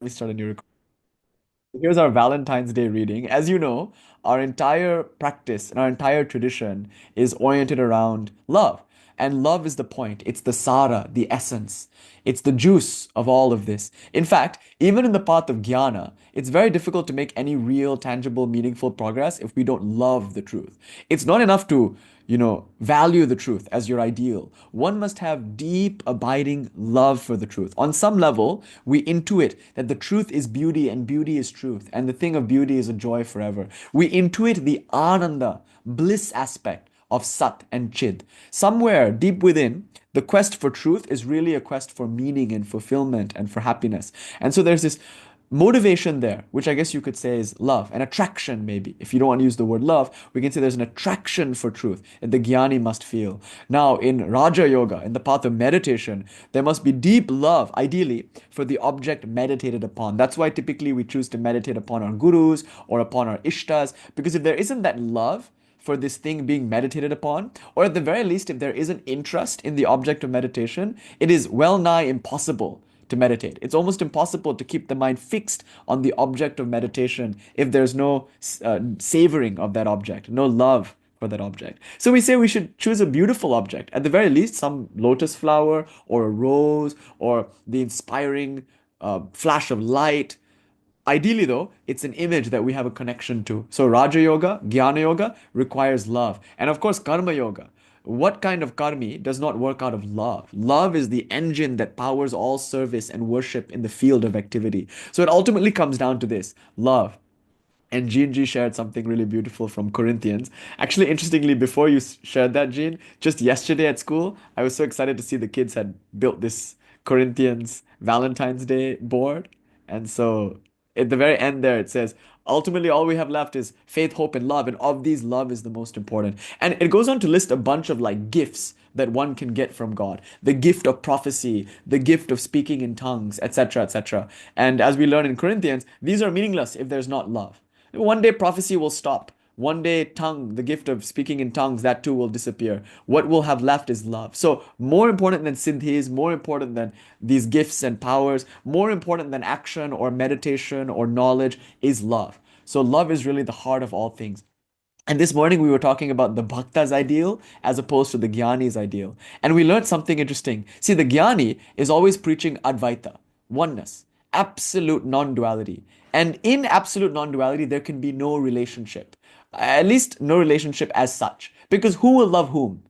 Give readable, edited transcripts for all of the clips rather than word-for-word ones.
me start a new recording. Here's our Valentine's Day reading. As you know, our entire practice and our entire tradition is oriented around love. And love is the point. It's the sara, the essence. It's the juice of all of this. In fact, even in the path of jnana, it's very difficult to make any real, tangible, meaningful progress if we don't love the truth. It's not enough to, value the truth as your ideal. One must have deep, abiding love for the truth. On some level, we intuit that the truth is beauty and beauty is truth, and the thing of beauty is a joy forever. We intuit the ananda, bliss aspect of Sat and Chid. Somewhere deep within, the quest for truth is really a quest for meaning and fulfillment and for happiness. And so there's this motivation there, which I guess you could say is love, an attraction maybe. If you don't want to use the word love, we can say there's an attraction for truth that the jnani must feel. Now, in Raja Yoga, in the path of meditation, there must be deep love, ideally, for the object meditated upon. That's why typically we choose to meditate upon our gurus or upon our ishtas, because if there isn't that love, for this thing being meditated upon, or at the very least, if there is an interest in the object of meditation, it is well nigh impossible to meditate. It's almost impossible to keep the mind fixed on the object of meditation if there's no savoring of that object, no love for that object. So we say we should choose a beautiful object, at the very least, some lotus flower or a rose or the inspiring flash of light. Ideally, though, it's an image that we have a connection to. So, Raja Yoga, Jnana Yoga requires love. And of course, Karma Yoga. What kind of karmi does not work out of love? Love is the engine that powers all service and worship in the field of activity. So, it ultimately comes down to this love. And Jean G shared something really beautiful from Corinthians. Actually, interestingly, before you shared that, Jean, just yesterday at school, I was so excited to see the kids had built this Corinthians Valentine's Day board. And so at the very end there, it says, ultimately, all we have left is faith, hope, and love. And of these, love is the most important. And it goes on to list a bunch of like gifts that one can get from God, the gift of prophecy, the gift of speaking in tongues, etc., etc. And as we learn in Corinthians, these are meaningless if there's not love. One day prophecy will stop. One day tongue, the gift of speaking in tongues, that too will disappear. What will have left is love. So more important than siddhis, more important than these gifts and powers, more important than action or meditation or knowledge is love. So love is really the heart of all things. And this morning we were talking about the bhakta's ideal as opposed to the jnani's ideal. And we learned something interesting. See, the jnani is always preaching advaita, oneness, absolute non-duality. And in absolute non-duality, there can be no relationship. At least no relationship as such. Because who will love whom?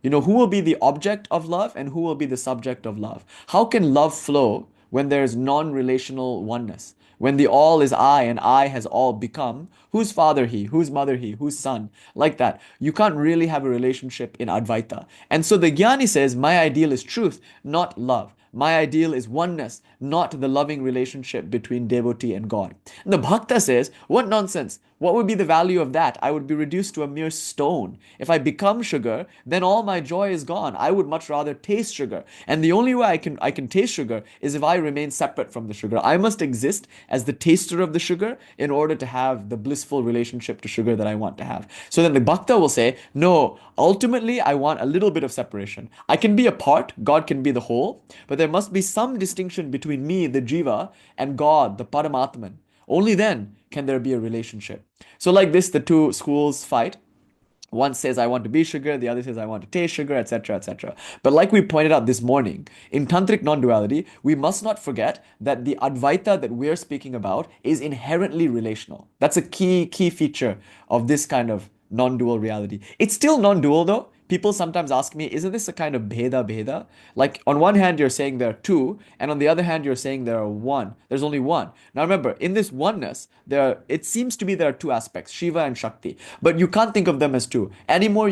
Who will be the object of love and who will be the subject of love? How can love flow when there's non-relational oneness? When the all is I and I has all become, whose father he, whose mother he, whose son, like that. You can't really have a relationship in Advaita. And so the Jnani says, my ideal is truth, not love. My ideal is oneness, not the loving relationship between devotee and God. And the Bhakta says, what nonsense? What would be the value of that? I would be reduced to a mere stone. If I become sugar, then all my joy is gone. I would much rather taste sugar. And the only way I can taste sugar is if I remain separate from the sugar. I must exist as the taster of the sugar in order to have the blissful relationship to sugar that I want to have. So then the Bhakta will say, no, ultimately I want a little bit of separation. I can be a part, God can be the whole, but there must be some distinction between me, the jiva, and God, the Paramatman. Only then can there be a relationship. So like this, the two schools fight. One says, I want to be sugar, the other says, I want to taste sugar, etc., etc. But like we pointed out this morning, in tantric non-duality, we must not forget that the Advaita that we're speaking about is inherently relational. That's a key feature of this kind of non-dual reality. It's still non-dual though. People sometimes ask me, isn't this a kind of bheda? Like on one hand, you're saying there are two, and on the other hand, you're saying there are one. There's only one. Now remember, in this oneness, it seems to be there are two aspects, Shiva and Shakti, but you can't think of them as two any more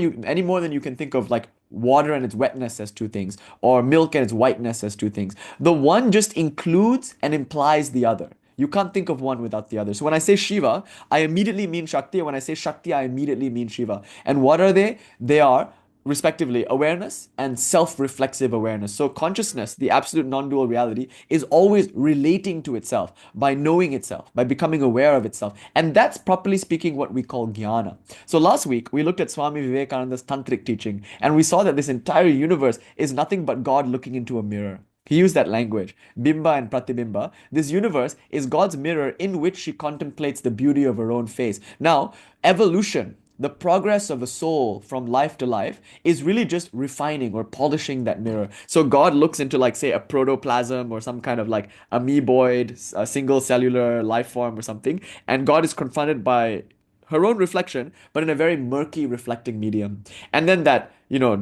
than you can think of like water and its wetness as two things, or milk and its whiteness as two things. The one just includes and implies the other. You can't think of one without the other. So when I say Shiva, I immediately mean Shakti. And when I say Shakti, I immediately mean Shiva. And what are they? They are, respectively, awareness and self-reflexive awareness. So consciousness, the absolute non-dual reality, is always relating to itself by knowing itself, by becoming aware of itself. And that's, properly speaking, what we call jnana. So last week, we looked at Swami Vivekananda's tantric teaching, and we saw that this entire universe is nothing but God looking into a mirror. He used that language, Bimba and Pratibimba. This universe is God's mirror in which she contemplates the beauty of her own face. Now, evolution, the progress of a soul from life to life, is really just refining or polishing that mirror. So God looks into, like, say, a protoplasm or some kind of like amoeboid, a single cellular life form or something, and God is confronted by her own reflection, but in a very murky reflecting medium. And then that,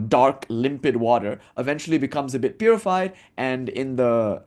dark, limpid water eventually becomes a bit purified, and in the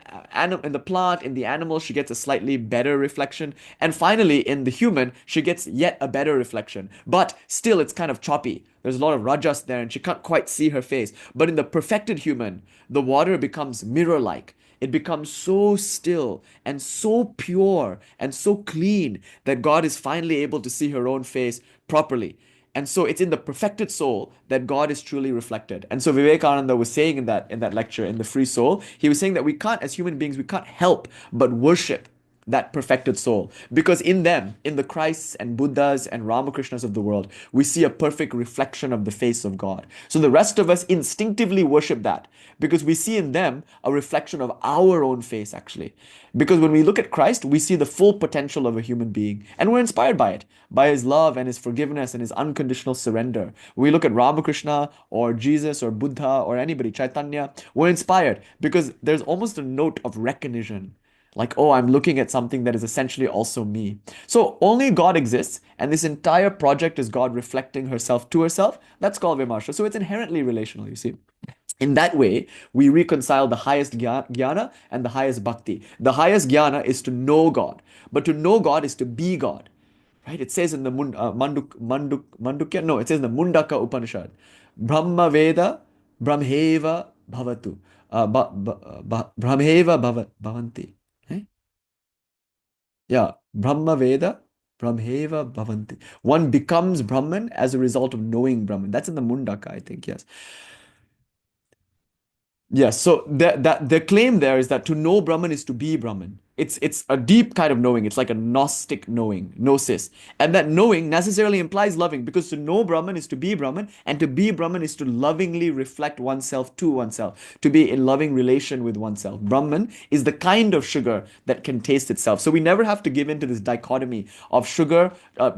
plant, in the animal, she gets a slightly better reflection, and finally in the human, she gets yet a better reflection. But still, it's kind of choppy. There's a lot of rajas there, and she can't quite see her face. But in the perfected human, the water becomes mirror-like. It becomes so still and so pure and so clean that God is finally able to see her own face properly. And so it's in the perfected soul that God is truly reflected. And so Vivekananda was saying in that lecture, in the Free Soul, he was saying that we can't, as human beings, we can't help but worship that perfected soul. Because in them, in the Christs and Buddhas and Ramakrishnas of the world, we see a perfect reflection of the face of God. So the rest of us instinctively worship that because we see in them a reflection of our own face, actually. Because when we look at Christ, we see the full potential of a human being, and we're inspired by it, by his love and his forgiveness and his unconditional surrender. We look at Ramakrishna or Jesus or Buddha or anybody, Chaitanya, we're inspired because there's almost a note of recognition, like, oh, I'm looking at something that is essentially also me. So only God exists, and this entire project is God reflecting herself to herself. That's called Vimarsha. So it's inherently relational, you see. In that way, we reconcile the highest jnana and the highest bhakti. The highest jnana is to know God, but to know God is to be God. Right? It says in the Mandukya, no, it says in the Mundaka Upanishad, Brahma Veda, Brahmeva Bhavatu, Brahmeva Bhavanti. Right? Yeah, Brahma Veda, Brahmeva Bhavanti. One becomes Brahman as a result of knowing Brahman. That's in the Mundaka, I think, yes. Yes, so that the claim there is that to know Brahman is to be Brahman. It's a deep kind of knowing. It's like a Gnostic knowing, gnosis. And that knowing necessarily implies loving, because to know Brahman is to be Brahman, and to be Brahman is to lovingly reflect oneself to oneself, to be in loving relation with oneself. Brahman is the kind of sugar that can taste itself. So we never have to give in to this dichotomy of sugar,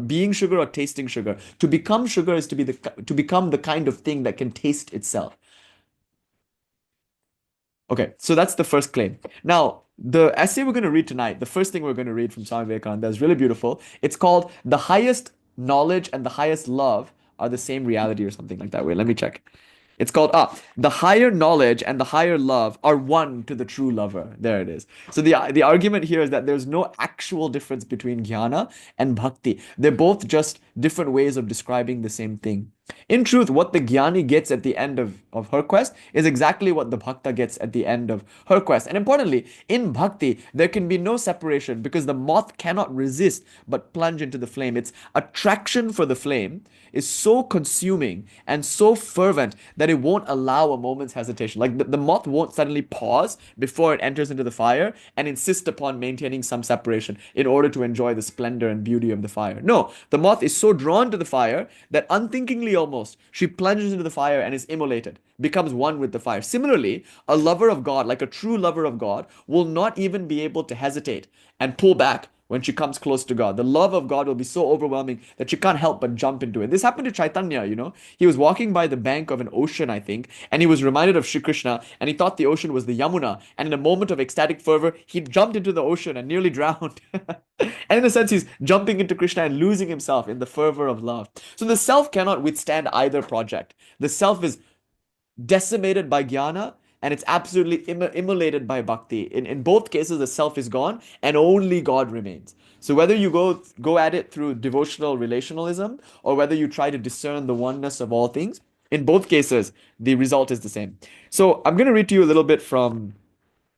being sugar or tasting sugar. To become sugar is to become the kind of thing that can taste itself. Okay, so that's the first claim. Now, the essay we're going to read tonight, the first thing we're going to read from Swami Vivekananda is really beautiful. It's called "The Highest Knowledge and the Highest Love Are the Same Reality," or something like that. Wait, let me check. It's called "The higher knowledge and the higher love are one to the true lover." There it is. So the argument here is that there's no actual difference between jnana and bhakti. They're both just different ways of describing the same thing. In truth, what the jnani gets at the end of her quest is exactly what the bhakta gets at the end of her quest. And importantly, in bhakti, there can be no separation because the moth cannot resist but plunge into the flame. Its attraction for the flame is so consuming and so fervent that it won't allow a moment's hesitation. Like the moth won't suddenly pause before it enters into the fire and insist upon maintaining some separation in order to enjoy the splendor and beauty of the fire. No, the moth is so drawn to the fire that unthinkingly almost she plunges into the fire and is immolated, becomes one with the fire. Similarly, a lover of God, like a true lover of God, will not even be able to hesitate and pull back when she comes close to God. The love of God will be so overwhelming that she can't help but jump into it. This happened to Chaitanya. He was walking by the bank of an ocean, I think, and he was reminded of Shri Krishna, and he thought the ocean was the Yamuna. And in a moment of ecstatic fervor, he jumped into the ocean and nearly drowned. And in a sense, he's jumping into Krishna and losing himself in the fervor of love. So the self cannot withstand either project. The self is decimated by jnana, and it's absolutely immolated by bhakti. In both cases, the self is gone and only God remains. So whether you go at it through devotional relationalism or whether you try to discern the oneness of all things, in both cases, the result is the same. So I'm going to read to you a little bit from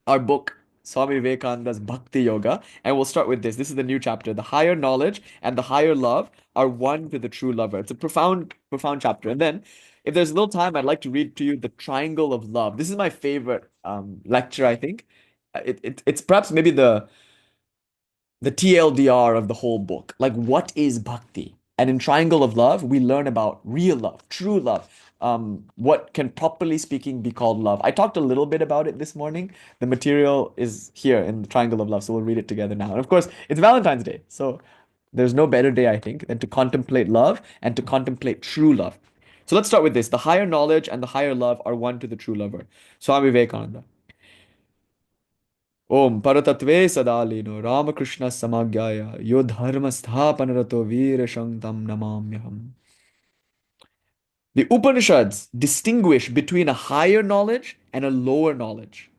our book, Swami Vivekananda's Bhakti Yoga, and we'll start with this. This is the new chapter. The higher knowledge and the higher love are one to the true lover. It's a profound, profound chapter. And then, if there's a little time, I'd like to read to you the Triangle of Love. This is my favorite lecture, I think. It's perhaps maybe the TLDR of the whole book. Like, what is bhakti? And in Triangle of Love, we learn about real love, true love, what can properly speaking be called love. I talked a little bit about it this morning. The material is here in the Triangle of Love, so we'll read it together now. And of course, it's Valentine's Day, so there's no better day, I think, than to contemplate love and to contemplate true love. So let's start with this. The higher knowledge and the higher love are one to the true lover. Swami Vivekananda. Om Paratatve Sadalino Ramakrishna Samagyaya Yodharma Sthapanarato Veera Shanktam Namamyaham. The Upanishads distinguish between a higher knowledge and a lower knowledge.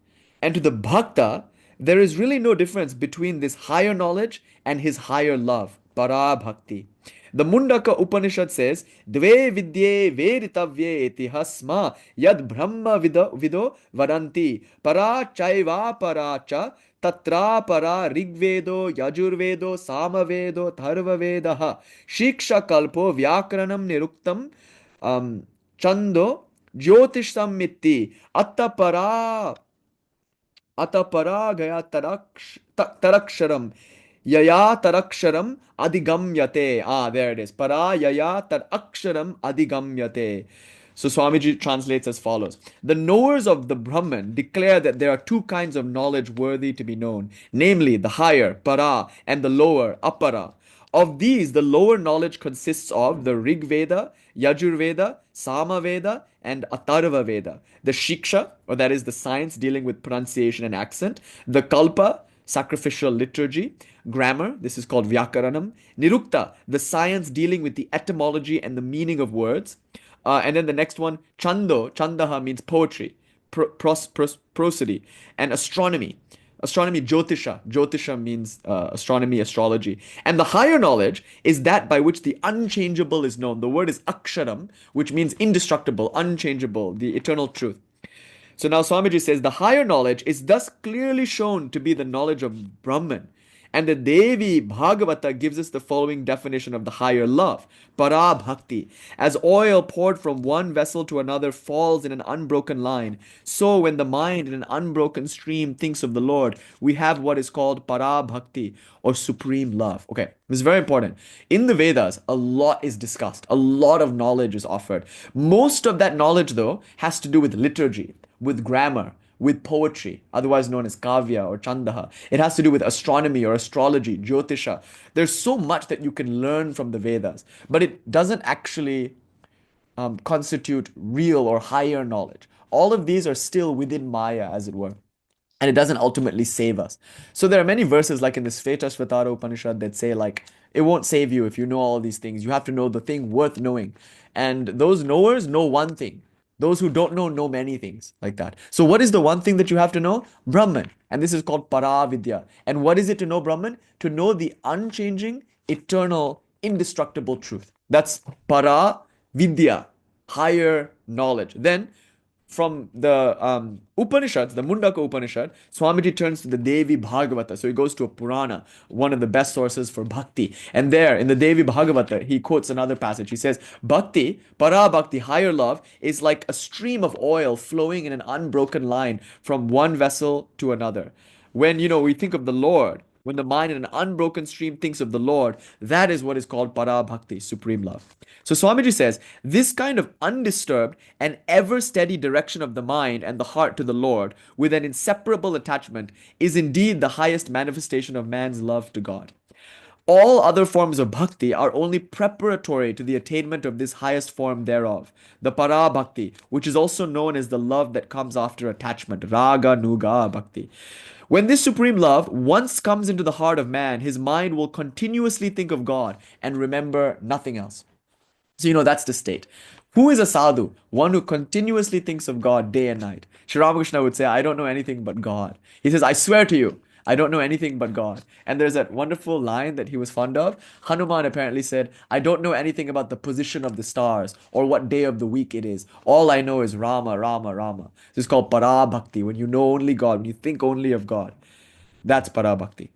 And to the bhakta, there is really no difference between this higher knowledge and his higher love, para bhakti. The Mundaka Upanishad says, Dve vidye veritavye etihasma yad brahma vido vadanti para chaiva para cha tatra para rigvedo yajurvedo samavedo tharvavedaha shiksha kalpo vyakaranam niruktam chando jyotisham mitti atapara gaya taraksharam yaya taraksharam adigamyate. Ah, there it is. Para yaya taraksharam adigamyate. So Swamiji translates as follows. The knowers of the Brahman declare that there are two kinds of knowledge worthy to be known, namely the higher, para, and the lower, apara. Of these, the lower knowledge consists of the Rig Veda, Yajur Veda, Sama Veda, and Atharva Veda. The Shiksha, or that is the science dealing with pronunciation and accent. The Kalpa, sacrificial liturgy. Grammar, this is called Vyakaranam. Nirukta, the science dealing with the etymology and the meaning of words. And then the next one, Chando, Chandaha means poetry, prosody, and astronomy. Astronomy, Jyotisha. Jyotisha means astronomy, astrology. And the higher knowledge is that by which the unchangeable is known. The word is aksharam, which means indestructible, unchangeable, the eternal truth. So now Swamiji says the higher knowledge is thus clearly shown to be the knowledge of Brahman. And the Devi Bhagavata gives us the following definition of the higher love. Para bhakti. As oil poured from one vessel to another falls in an unbroken line, so when the mind in an unbroken stream thinks of the Lord, we have what is called para bhakti or supreme love. Okay, this is very important. In the Vedas, a lot is discussed, a lot of knowledge is offered. Most of that knowledge, though, has to do with liturgy, with grammar, with poetry, otherwise known as kavya or chandaha. It has to do with astronomy or astrology, jyotisha. There's so much that you can learn from the Vedas, but it doesn't actually constitute real or higher knowledge. All of these are still within Maya, as it were, and it doesn't ultimately save us. So there are many verses like in the Svetasvatara Upanishad that say like it won't save you if you know all these things. You have to know the thing worth knowing. And those knowers know one thing. Those who don't know many things like that. So what is the one thing that you have to know? Brahman. And this is called Paravidya. And what is it to know Brahman? To know the unchanging, eternal, indestructible truth. That's Paravidya, higher knowledge. Then from the Upanishads, the Mundaka Upanishad, Swamiji turns to the Devi Bhagavata. So he goes to a Purana, one of the best sources for bhakti. And there, in the Devi Bhagavata, he quotes another passage. He says, Bhakti, para bhakti, higher love, is like a stream of oil flowing in an unbroken line from one vessel to another. When, we think of the Lord, when the mind in an unbroken stream thinks of the Lord, that is what is called para bhakti, supreme love. So Swamiji says, this kind of undisturbed and ever steady direction of the mind and the heart to the Lord with an inseparable attachment is indeed the highest manifestation of man's love to God. All other forms of bhakti are only preparatory to the attainment of this highest form thereof, the para bhakti, which is also known as the love that comes after attachment, raga nuga bhakti. When this supreme love once comes into the heart of man, his mind will continuously think of God and remember nothing else. So, that's the state. Who is a sadhu? One who continuously thinks of God day and night. Sri Ramakrishna would say, I don't know anything but God. He says, I swear to you, I don't know anything but God. And there's that wonderful line that he was fond of. Hanuman apparently said, I don't know anything about the position of the stars or what day of the week it is. All I know is Rama, Rama, Rama. This is called para bhakti, when you know only God, when you think only of God. That's para bhakti.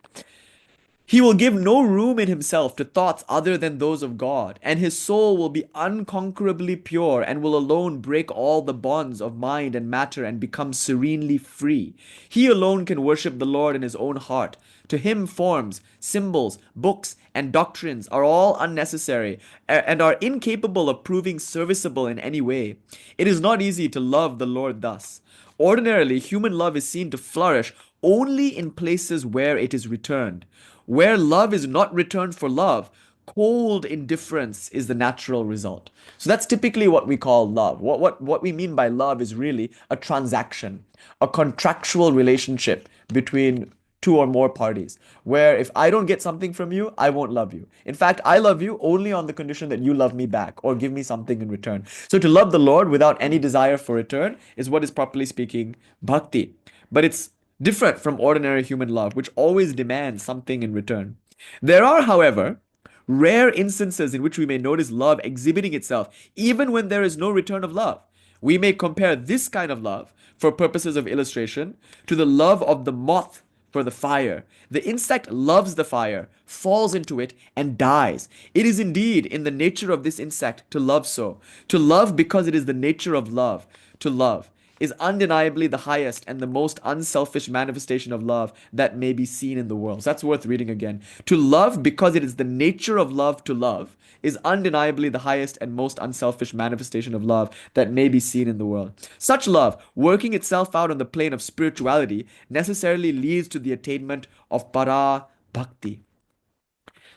He will give no room in himself to thoughts other than those of God, and his soul will be unconquerably pure and will alone break all the bonds of mind and matter and become serenely free. He alone can worship the Lord in his own heart. To him, forms, symbols, books, and doctrines are all unnecessary and are incapable of proving serviceable in any way. It is not easy to love the Lord thus. Ordinarily, human love is seen to flourish only in places where it is returned. Where love is not returned for love, cold indifference is the natural result. So that's typically what we call love. What we mean by love is really a transaction, a contractual relationship between two or more parties, where if I don't get something from you, I won't love you. In fact, I love you only on the condition that you love me back or give me something in return. So to love the Lord without any desire for return is what is properly speaking bhakti. But it's different from ordinary human love, which always demands something in return. There are, however, rare instances in which we may notice love exhibiting itself, even when there is no return of love. We may compare this kind of love, for purposes of illustration, to the love of the moth for the fire. The insect loves the fire, falls into it, and dies. It is indeed in the nature of this insect to love so. To love because it is the nature of love. To love is undeniably the highest and the most unselfish manifestation of love that may be seen in the world. So that's worth reading again. To love because it is the nature of love to love is undeniably the highest and most unselfish manifestation of love that may be seen in the world. Such love, working itself out on the plane of spirituality, necessarily leads to the attainment of para bhakti.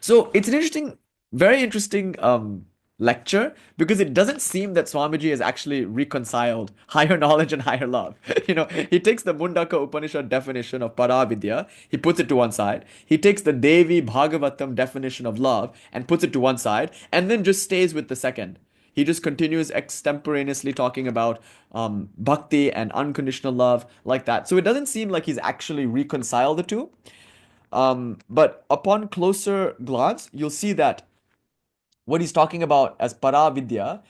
So it's an interesting, very interesting lecture because it doesn't seem that Swamiji has actually reconciled higher knowledge and higher love. He takes the Mundaka Upanishad definition of Paravidya, he puts it to one side. He takes the Devi Bhagavatam definition of love and puts it to one side, and then just stays with the second. He just continues extemporaneously talking about bhakti and unconditional love like that. So it doesn't seem like he's actually reconciled the two. But upon closer glance, you'll see that what he's talking about as paravidya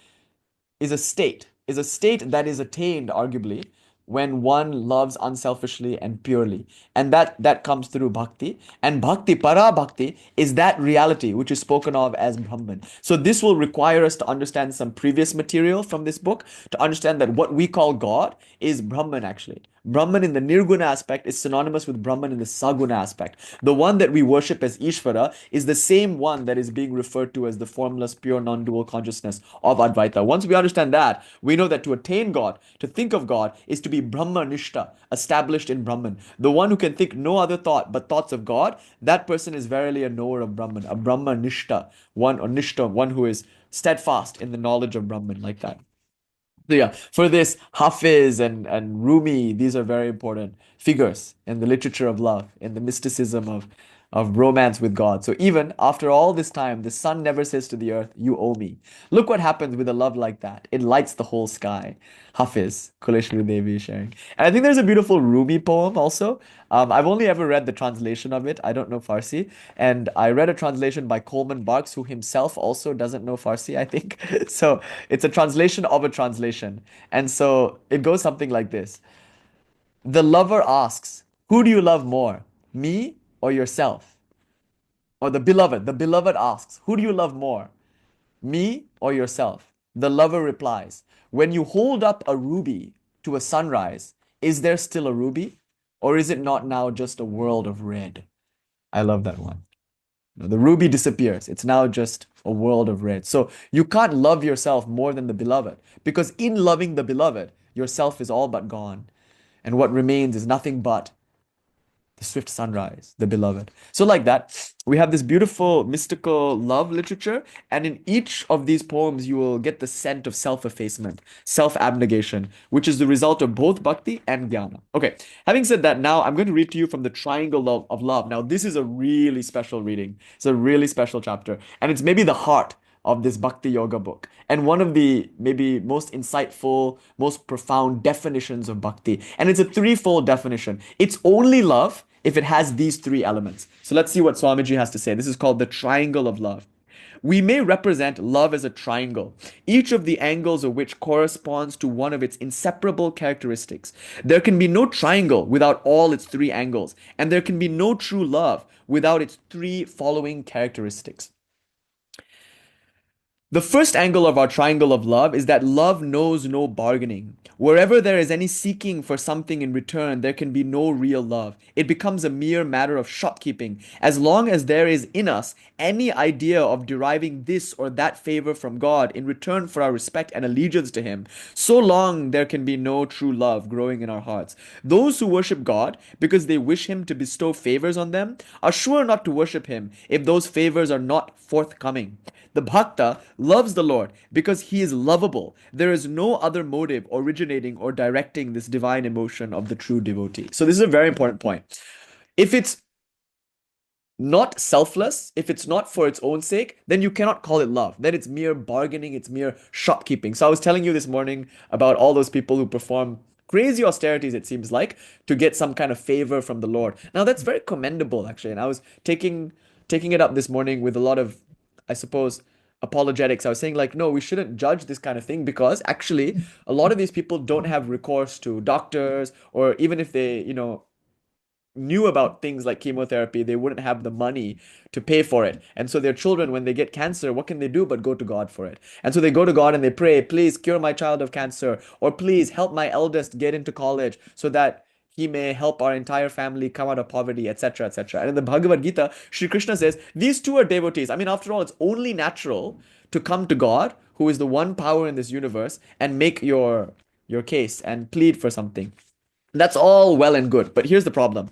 is a state that is attained, arguably, when one loves unselfishly and purely. And that comes through bhakti. And bhakti, para bhakti, is that reality which is spoken of as Brahman. So this will require us to understand some previous material from this book to understand that what we call God is Brahman actually. Brahman in the Nirguna aspect is synonymous with Brahman in the Saguna aspect. The one that we worship as Ishvara is the same one that is being referred to as the formless, pure, non-dual consciousness of Advaita. Once we understand that, we know that to attain God, to think of God, is to be Brahma Nishta, established in Brahman. The one who can think no other thought but thoughts of God, that person is verily a knower of Brahman, a Brahma Nishta, one or Nishta, one who is steadfast in the knowledge of Brahman, like that. So yeah, for this, Hafiz and Rumi, these are very important figures in the literature of love, in the mysticism of romance with God. So even after all this time, the sun never says to the earth, "You owe me." Look what happens with a love like that. It lights the whole sky. Hafiz, Kuleshwari Devi is sharing. And I think there's a beautiful Rumi poem also. I've only ever read the translation of it. I don't know Farsi. And I read a translation by Coleman Barks, who himself also doesn't know Farsi, I think. So it's a translation of a translation. And so it goes something like this. The lover asks, "Who do you love more, me or yourself?" Or the beloved asks, "Who do you love more, me or yourself?" The lover replies, "When you hold up a ruby to a sunrise, is there still a ruby? Or is it not now just a world of red?" I love that one. The ruby disappears. It's now just a world of red. So you can't love yourself more than the beloved, because in loving the beloved, yourself is all but gone. And what remains is nothing but the swift sunrise, the beloved. So, like that, we have this beautiful mystical love literature, and in each of these poems, you will get the scent of self effacement, self abnegation, which is the result of both bhakti and jnana. Okay, having said that, now I'm going to read to you from the Triangle of Love. Now, this is a really special reading, it's a really special chapter, and it's maybe the heart of this Bhakti Yoga book, and one of the maybe most insightful, most profound definitions of bhakti. And it's a threefold definition. It's only love if it has these three elements. So let's see what Swamiji has to say. This is called the Triangle of Love. We may represent love as a triangle, each of the angles of which corresponds to one of its inseparable characteristics. There can be no triangle without all its three angles, and there can be no true love without its three following characteristics. The first angle of our triangle of love is that love knows no bargaining. Wherever there is any seeking for something in return, there can be no real love. It becomes a mere matter of shopkeeping. As long as there is in us any idea of deriving this or that favor from God in return for our respect and allegiance to Him, so long there can be no true love growing in our hearts. Those who worship God because they wish Him to bestow favors on them are sure not to worship Him if those favors are not forthcoming. The bhakta loves the Lord because he is lovable. There is no other motive originating or directing this divine emotion of the true devotee. So, this is a very important point. If it's not selfless, if it's not for its own sake, then you cannot call it love. Then it's mere bargaining, it's mere shopkeeping. So I was telling you this morning about all those people who perform crazy austerities, it seems like, to get some kind of favor from the Lord. Now that's very commendable, actually. And I was taking it up this morning with a lot of, I suppose, apologetics. I was saying like, no, we shouldn't judge this kind of thing because actually a lot of these people don't have recourse to doctors, or even if they, knew about things like chemotherapy, they wouldn't have the money to pay for it. And so their children, when they get cancer, what can they do but go to God for it? And so they go to God and they pray, please cure my child of cancer, or please help my eldest get into college so that he may help our entire family come out of poverty, etc., etc. And in the Bhagavad Gita, Sri Krishna says, these two are devotees. I mean, after all, it's only natural to come to God, who is the one power in this universe, and make your case and plead for something. That's all well and good, but here's the problem.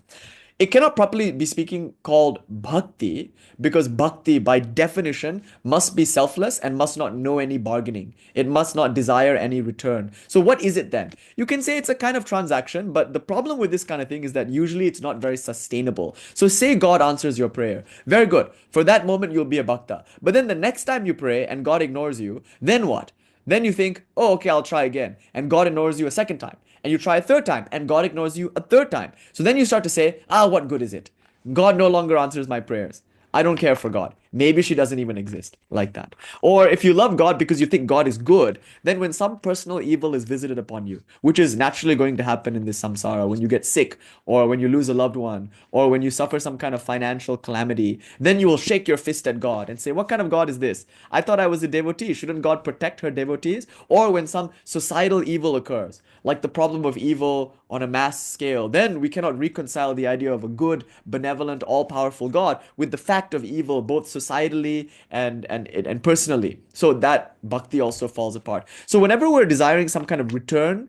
It cannot properly be speaking called bhakti because bhakti, by definition, must be selfless and must not know any bargaining. It must not desire any return. So, what is it then? You can say it's a kind of transaction, but the problem with this kind of thing is that usually it's not very sustainable. So, say God answers your prayer. Very good. For that moment, you'll be a bhakta. But then the next time you pray and God ignores you, then what? Then you think, oh, okay, I'll try again. And God ignores you a second time. And you try a third time, and God ignores you a third time. So then you start to say, what good is it? God no longer answers my prayers. I don't care for God. Maybe she doesn't even exist, like that. Or if you love God because you think God is good, then when some personal evil is visited upon you, which is naturally going to happen in this samsara, when you get sick, or when you lose a loved one, or when you suffer some kind of financial calamity, then you will shake your fist at God and say, what kind of God is this? I thought I was a devotee. Shouldn't God protect her devotees? Or when some societal evil occurs, like the problem of evil on a mass scale, then we cannot reconcile the idea of a good, benevolent, all-powerful God with the fact of evil, both societally and personally. So that bhakti also falls apart. So whenever we're desiring some kind of return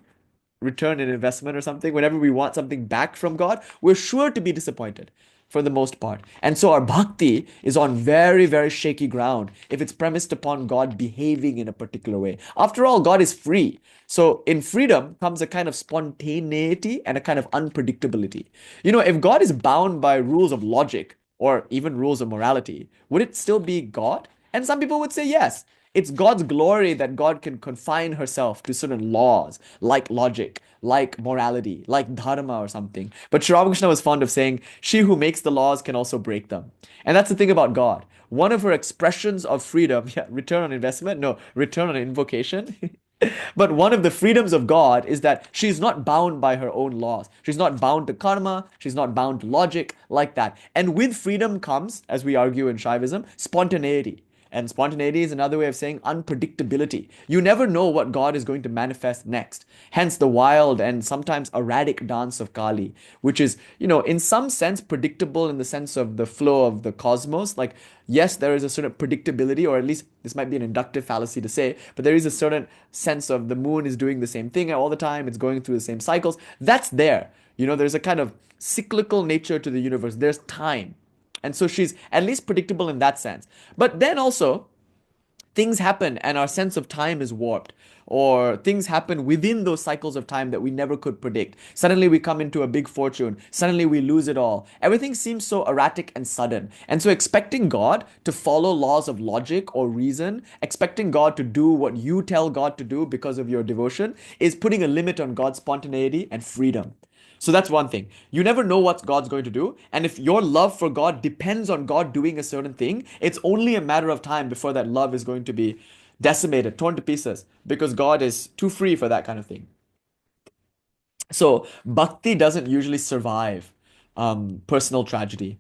in investment or something, whenever we want something back from God, we're sure to be disappointed for the most part. And so our bhakti is on very, very shaky ground if it's premised upon God behaving in a particular way. After all, God is free. So in freedom comes a kind of spontaneity and a kind of unpredictability. If God is bound by rules of logic or even rules of morality, would it still be God? And some people would say yes. It's God's glory that God can confine herself to certain laws, like logic, like morality, like dharma or something. But Sri Ramakrishna was fond of saying, she who makes the laws can also break them. And that's the thing about God. One of her expressions of freedom, yeah, return on investment, no, return on invocation. But one of the freedoms of God is that she's not bound by her own laws. She's not bound to karma. She's not bound to logic like that. And with freedom comes, as we argue in Shaivism, spontaneity. And spontaneity is another way of saying unpredictability. You never know what God is going to manifest next. Hence the wild and sometimes erratic dance of Kali, which is, in some sense predictable in the sense of the flow of the cosmos. Like, yes, there is a certain predictability, or at least this might be an inductive fallacy to say, but there is a certain sense of the moon is doing the same thing all the time. It's going through the same cycles. That's there. There's a kind of cyclical nature to the universe. There's time. And so she's at least predictable in that sense. But then also, things happen and our sense of time is warped. Or things happen within those cycles of time that we never could predict. Suddenly we come into a big fortune. Suddenly we lose it all. Everything seems so erratic and sudden. And so expecting God to follow laws of logic or reason, expecting God to do what you tell God to do because of your devotion, is putting a limit on God's spontaneity and freedom. So that's one thing. You never know what God's going to do. And if your love for God depends on God doing a certain thing, it's only a matter of time before that love is going to be decimated, torn to pieces, because God is too free for that kind of thing. So bhakti doesn't usually survive personal tragedy.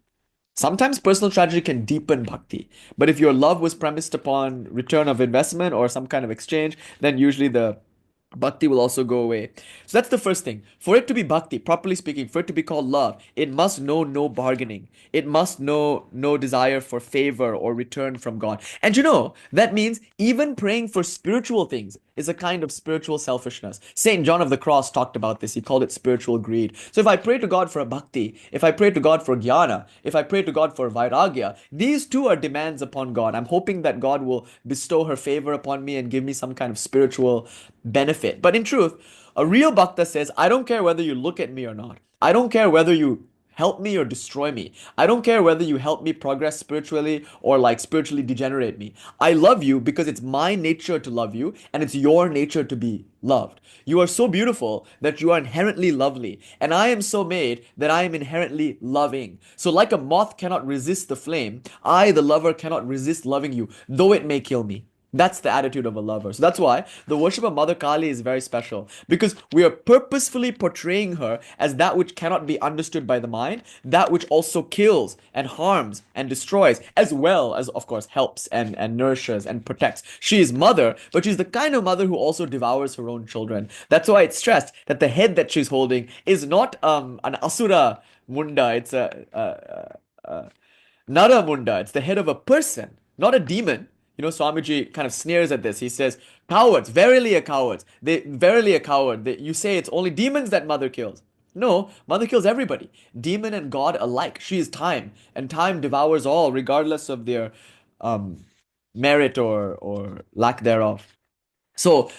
Sometimes personal tragedy can deepen bhakti, but if your love was premised upon return of investment or some kind of exchange, then usually the bhakti will also go away. So that's the first thing. For it to be bhakti, properly speaking, for it to be called love, it must know no bargaining. It must know no desire for favor or return from God. And that means even praying for spiritual things is a kind of spiritual selfishness. Saint John of the Cross talked about this. He called it spiritual greed. So if I pray to God for a bhakti, if I pray to God for jnana, if I pray to God for vairagya, these two are demands upon God. I'm hoping that God will bestow her favor upon me and give me some kind of spiritual benefit. But in truth, a real bhakta says, I don't care whether you look at me or not. I don't care whether you help me or destroy me. I don't care whether you help me progress spiritually or like spiritually degenerate me. I love you because it's my nature to love you and it's your nature to be loved. You are so beautiful that you are inherently lovely, and I am so made that I am inherently loving. So, like a moth cannot resist the flame, I, the lover, cannot resist loving you, though it may kill me. That's the attitude of a lover. So that's why the worship of Mother Kali is very special because we are purposefully portraying her as that which cannot be understood by the mind, that which also kills and harms and destroys, as well as, of course, helps and nourishes and protects. She is mother, but she's the kind of mother who also devours her own children. That's why it's stressed that the head that she's holding is not an asura munda, it's a Nara Munda, it's the head of a person, not a demon. Swamiji kind of sneers at this. He says, cowards, verily a cowards. Verily a coward. You say it's only demons that mother kills. No, mother kills everybody, demon and God alike. She is time, and time devours all, regardless of their um, merit or lack thereof. So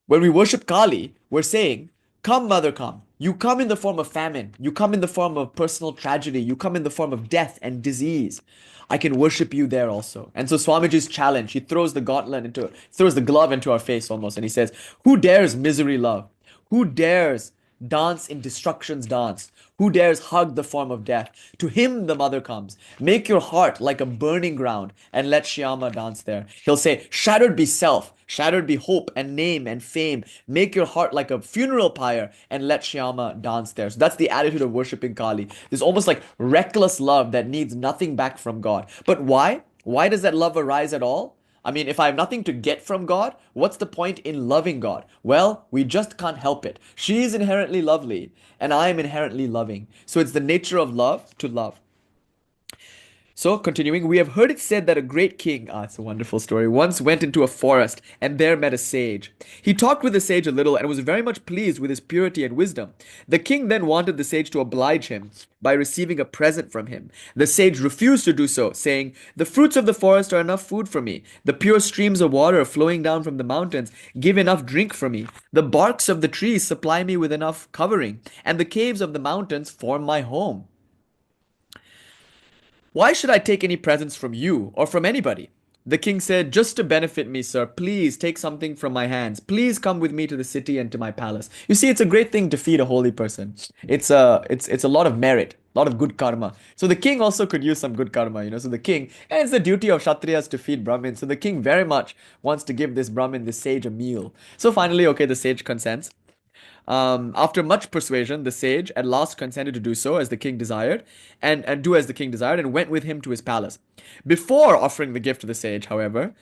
when we worship Kali, we're saying, come, mother, come. You come in the form of famine. You come in the form of personal tragedy. You come in the form of death and disease. I can worship you there also. And so Swamiji's challenge, he throws the glove into our face almost, and he says, who dares misery love? Who dares dance in destruction's dance? Who dares hug the form of death? To him the mother comes. Make your heart like a burning ground and let Shyama dance there. He'll say, shattered be self, shattered be hope and name and fame. Make your heart like a funeral pyre and let Shyama dance there. So that's the attitude of worshipping Kali. There's almost like reckless love that needs nothing back from God. But why? Why does that love arise at all? I mean, if I have nothing to get from God, what's the point in loving God? Well, we just can't help it. She is inherently lovely, and I am inherently loving. So it's the nature of love to love. So, continuing, we have heard it said that a great king, it's a wonderful story, once went into a forest and there met a sage. He talked with the sage a little and was very much pleased with his purity and wisdom. The king then wanted the sage to oblige him by receiving a present from him. The sage refused to do so, saying, the fruits of the forest are enough food for me. The pure streams of water flowing down from the mountains give enough drink for me. The barks of the trees supply me with enough covering, and the caves of the mountains form my home. Why should I take any presents from you or from anybody? The king said, just to benefit me, sir, please take something from my hands. Please come with me to the city and to my palace. You see, it's a great thing to feed a holy person. It's a lot of merit, a lot of good karma. So the king also could use some good karma. So the king, and it's the duty of Kshatriyas to feed Brahmins. So the king very much wants to give this Brahmin, this sage, a meal. So finally, okay, the sage consents. After much persuasion, the sage at last consented to do so as the king desired, and do as the king desired, and went with him to his palace. Before offering the gift to the sage, however,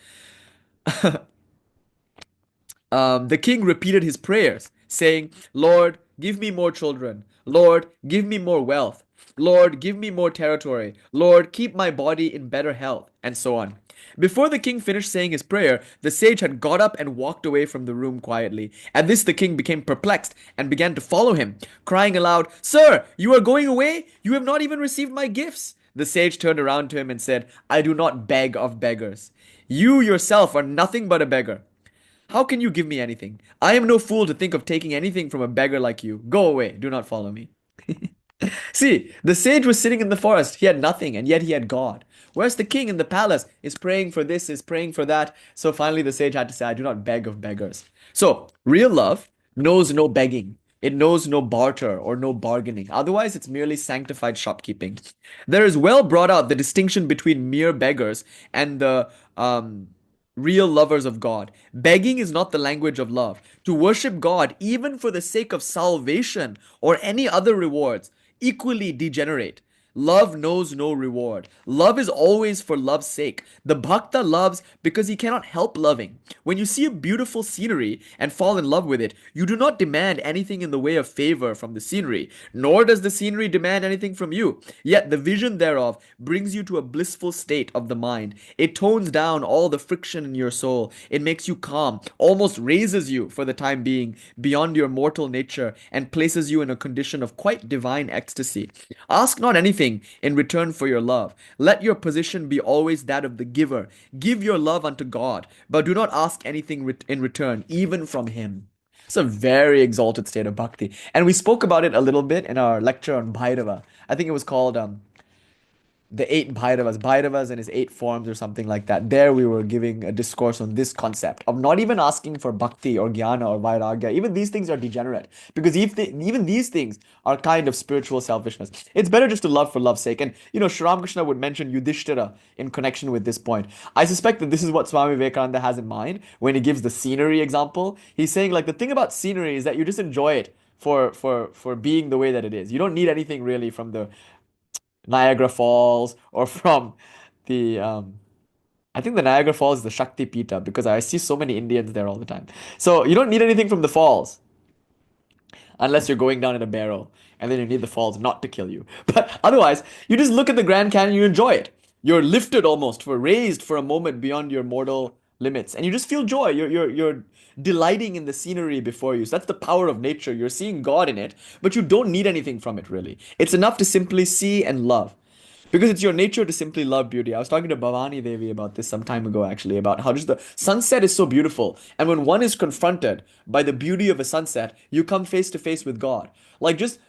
the king repeated his prayers, saying, Lord, give me more children. Lord, give me more wealth. Lord, give me more territory. Lord, keep my body in better health, and so on. Before the king finished saying his prayer, the sage had got up and walked away from the room quietly. At this, the king became perplexed and began to follow him, crying aloud, Sir, you are going away? You have not even received my gifts. The sage turned around to him and said, I do not beg of beggars. You yourself are nothing but a beggar. How can you give me anything? I am no fool to think of taking anything from a beggar like you. Go away, do not follow me. See, the sage was sitting in the forest. He had nothing, and yet he had God. Whereas the king in the palace is praying for this, is praying for that. So finally, the sage had to say, I do not beg of beggars. So, real love knows no begging. It knows no barter or no bargaining. Otherwise, it's merely sanctified shopkeeping. There is well brought out the distinction between mere beggars and the real lovers of God. Begging is not the language of love. To worship God, even for the sake of salvation or any other rewards, equally degenerate. Love knows no reward. Love is always for love's sake. The bhakta loves because he cannot help loving. When you see a beautiful scenery and fall in love with it, you do not demand anything in the way of favor from the scenery, nor does the scenery demand anything from you. Yet the vision thereof brings you to a blissful state of the mind. It tones down all the friction in your soul. It makes you calm, almost raises you for the time being beyond your mortal nature, and places you in a condition of quite divine ecstasy. Ask not anything in return for your love. Let your position be always that of the giver. Give your love unto God, but do not ask anything in return, even from Him. It's a very exalted state of bhakti. And we spoke about it a little bit in our lecture on Bhairava. I think it was called the eight Bhairavas and his eight forms or something like that. There we were giving a discourse on this concept of not even asking for bhakti or jnana or vairagya. Even these things are degenerate because even these things are kind of spiritual selfishness. It's better just to love for love's sake. And Sri Ramakrishna would mention Yudhishthira in connection with this point. I suspect that this is what Swami Vivekananda has in mind when he gives the scenery example. He's saying like the thing about scenery is that you just enjoy it for being the way that it is. You don't need anything really from the Niagara Falls or from the I think the Niagara Falls is the Shakti Pita because I see so many Indians there all the time. So you don't need anything from the falls unless you're going down in a barrel and then you need the falls not to kill you. But otherwise, you just look at the Grand Canyon, you enjoy it. You're lifted almost for raised for a moment beyond your mortal limits and you just feel joy. You're delighting in the scenery before you. So that's the power of nature. You're seeing God in it, but you don't need anything from it really. It's enough to simply see and love. Because it's your nature to simply love beauty. I was talking to Bhavani Devi about this some time ago, actually, about how just the sunset is so beautiful. And when one is confronted by the beauty of a sunset, you come face to face with God. Like just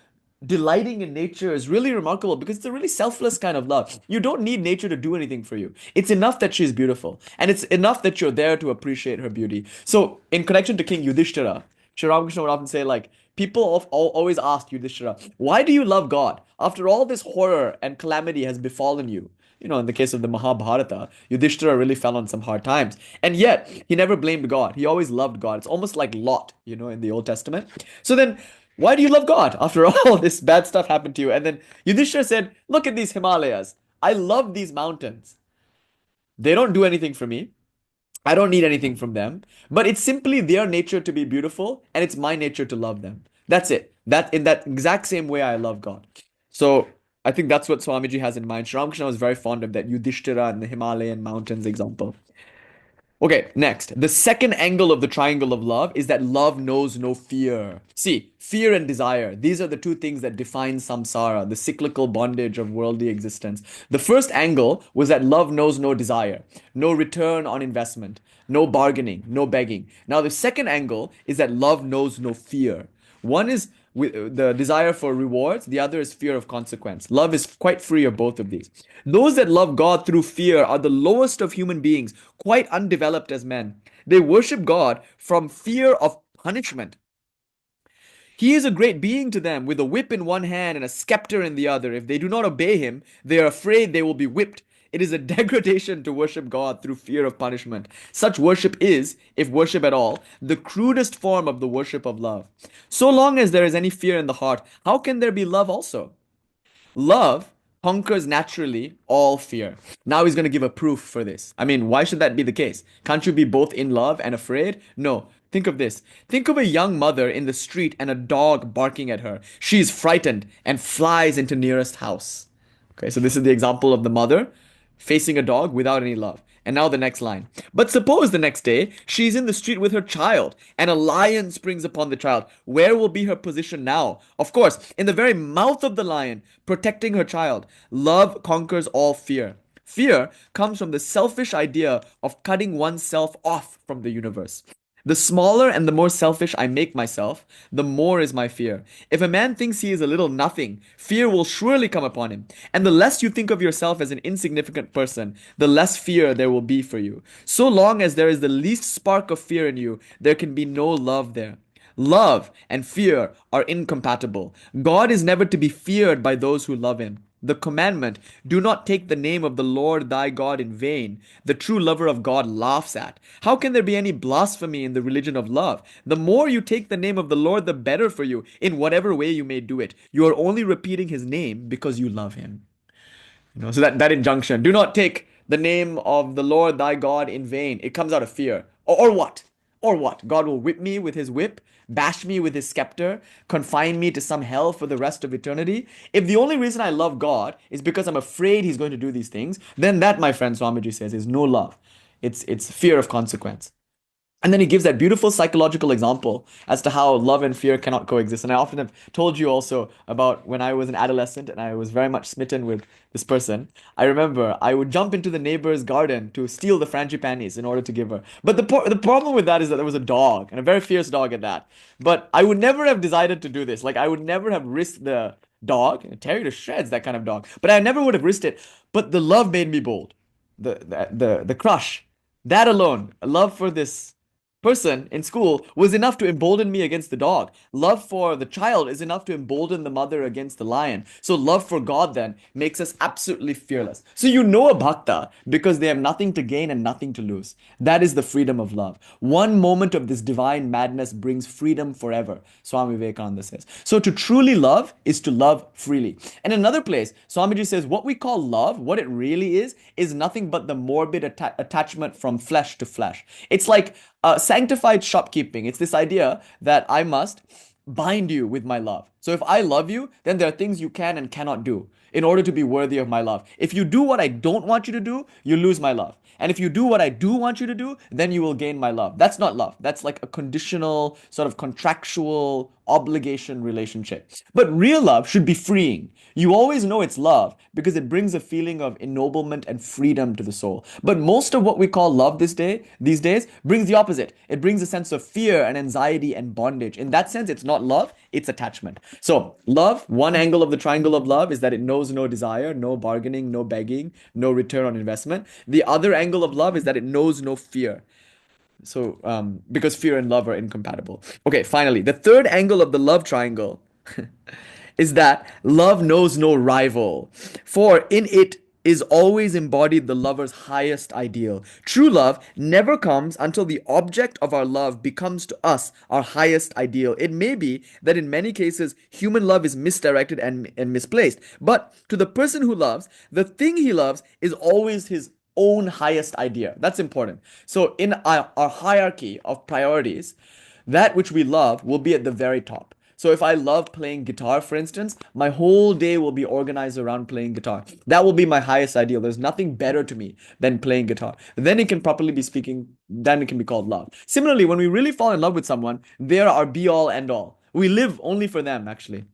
delighting in nature is really remarkable because it's a really selfless kind of love. You don't need nature to do anything for you. It's enough that she's beautiful. And it's enough that you're there to appreciate her beauty. So, in connection to King Yudhishthira, Sri Ramakrishna would often say, like, people always ask Yudhishthira, why do you love God? After all this horror and calamity has befallen you. In the case of the Mahabharata, Yudhishthira really fell on some hard times. And yet, he never blamed God. He always loved God. It's almost like Lot, in the Old Testament. So then, why do you love God after all this bad stuff happened to you? And then Yudhishthira said, look at these Himalayas. I love these mountains. They don't do anything for me. I don't need anything from them, but it's simply their nature to be beautiful, and it's my nature to love them. That's it. That in that exact same way I love God. So I think that's what Swamiji has in mind. Sri Ramakrishna was very fond of that Yudhishthira and the Himalayan mountains example. Okay, next. The second angle of the triangle of love is that love knows no fear. See, fear and desire, these are the two things that define samsara, the cyclical bondage of worldly existence. The first angle was that love knows no desire, no return on investment, no bargaining, no begging. Now, the second angle is that love knows no fear. One is the desire for rewards, the other is fear of consequence. Love is quite free of both of these. Those that love God through fear are the lowest of human beings, quite undeveloped as men. They worship God from fear of punishment. He is a great being to them, with a whip in one hand and a scepter in the other. If they do not obey him, they are afraid they will be whipped. It is a degradation to worship God through fear of punishment. Such worship is, if worship at all, the crudest form of the worship of love. So long as there is any fear in the heart, how can there be love also? Love conquers naturally all fear. Now he's going to give a proof for this. I mean, why should that be the case? Can't you be both in love and afraid? No. Think of this. Think of a young mother in the street and a dog barking at her. She is frightened and flies into nearest house. Okay, so this is the example of the mother facing a dog without any love. And now the next line. But suppose the next day she's in the street with her child and a lion springs upon the child. Where will be her position now? Of course, in the very mouth of the lion, protecting her child. Love conquers all fear. Fear comes from the selfish idea of cutting oneself off from the universe. The smaller and the more selfish I make myself, the more is my fear. If a man thinks he is a little nothing, fear will surely come upon him. And the less you think of yourself as an insignificant person, the less fear there will be for you. So long as there is the least spark of fear in you, there can be no love there. Love and fear are incompatible. God is never to be feared by those who love him. The commandment, do not take the name of the Lord thy God in vain, the true lover of God laughs at. How can there be any blasphemy in the religion of love? The more you take the name of the Lord, the better for you, in whatever way you may do it. You are only repeating his name because you love him. So that injunction, do not take the name of the Lord thy God in vain. It comes out of fear. Or what? Or what? God will whip me with his whip, bash me with his scepter, confine me to some hell for the rest of eternity. If the only reason I love God is because I'm afraid he's going to do these things, then that, my friend Swamiji says, is no love. It's fear of consequence. And then he gives that beautiful psychological example as to how love and fear cannot coexist. And I often have told you also about when I was an adolescent and I was very much smitten with this person. I remember I would jump into the neighbor's garden to steal the frangipanis in order to give her. But the problem with that is that there was a dog, and a very fierce dog at that. But I would never have decided to do this. Like, I would never have risked the dog, tear you to shreds, that kind of dog. But I never would have risked it. But the love made me bold. The crush. That alone, a love for this person in school was enough to embolden me against the dog. Love for the child is enough to embolden the mother against the lion. So love for God then makes us absolutely fearless. So you know a bhakta because they have nothing to gain and nothing to lose. That is the freedom of love. One moment of this divine madness brings freedom forever, Swami Vivekananda says. So to truly love is to love freely. And another place, Swamiji says, what we call love, what it really is nothing but the morbid attachment from flesh to flesh. It's like sanctified shopkeeping. It's this idea that I must bind you with my love. So if I love you, then there are things you can and cannot do in order to be worthy of my love. If you do what I don't want you to do, you lose my love. And if you do what I do want you to do, then you will gain my love. That's not love. That's like a conditional, sort of contractual obligation relationship. But real love should be freeing. You always know it's love because it brings a feeling of ennoblement and freedom to the soul. But most of what we call love these days brings the opposite. It brings a sense of fear and anxiety and bondage. In that sense, it's not love, it's attachment. So, love, one angle of the triangle of love is that it knows no desire, no bargaining, no begging, no return on investment. The other angle of love is that it knows no fear. So, because fear and love are incompatible. Okay, finally, the third angle of the love triangle is that love knows no rival, for in it is always embodied the lover's highest ideal. True love never comes until the object of our love becomes to us our highest ideal. It may be that in many cases human love is misdirected and misplaced, but to the person who loves, the thing he loves is always his own highest idea. That's important. So in our hierarchy of priorities, that which we love will be at the very top. So if I love playing guitar, for instance, my whole day will be organized around playing guitar. That will be my highest ideal. There's nothing better to me than playing guitar. Then it can properly be speaking, then it can be called love. Similarly, when we really fall in love with someone, they're our be all end all. We live only for them, actually.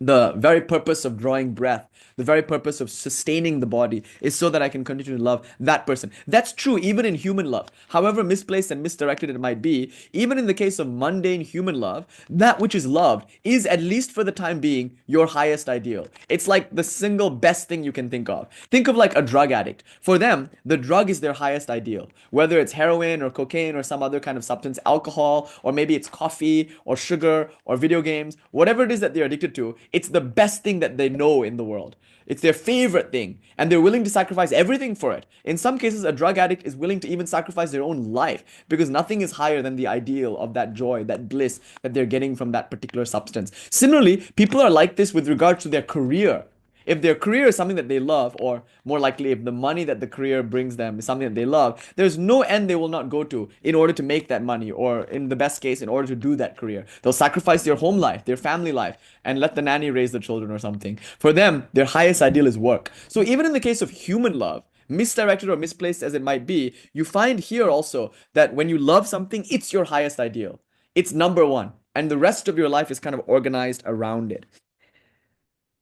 The very purpose of drawing breath, the very purpose of sustaining the body is so that I can continue to love that person. That's true even in human love. However misplaced and misdirected it might be, even in the case of mundane human love, that which is loved is, at least for the time being, your highest ideal. It's like the single best thing you can think of. Think of like a drug addict. For them, the drug is their highest ideal. Whether it's heroin or cocaine or some other kind of substance, alcohol, or maybe it's coffee or sugar or video games, whatever it is that they're addicted to, it's the best thing that they know in the world. It's their favorite thing, and they're willing to sacrifice everything for it. In some cases, a drug addict is willing to even sacrifice their own life because nothing is higher than the ideal of that joy, that bliss that they're getting from that particular substance. Similarly, people are like this with regards to their career. If their career is something that they love, or more likely, if the money that the career brings them is something that they love, there's no end they will not go to in order to make that money, or in the best case, in order to do that career. They'll sacrifice their home life, their family life, and let the nanny raise the children or something. For them, their highest ideal is work. So even in the case of human love, misdirected or misplaced as it might be, you find here also that when you love something, it's your highest ideal. It's number one. And the rest of your life is kind of organized around it.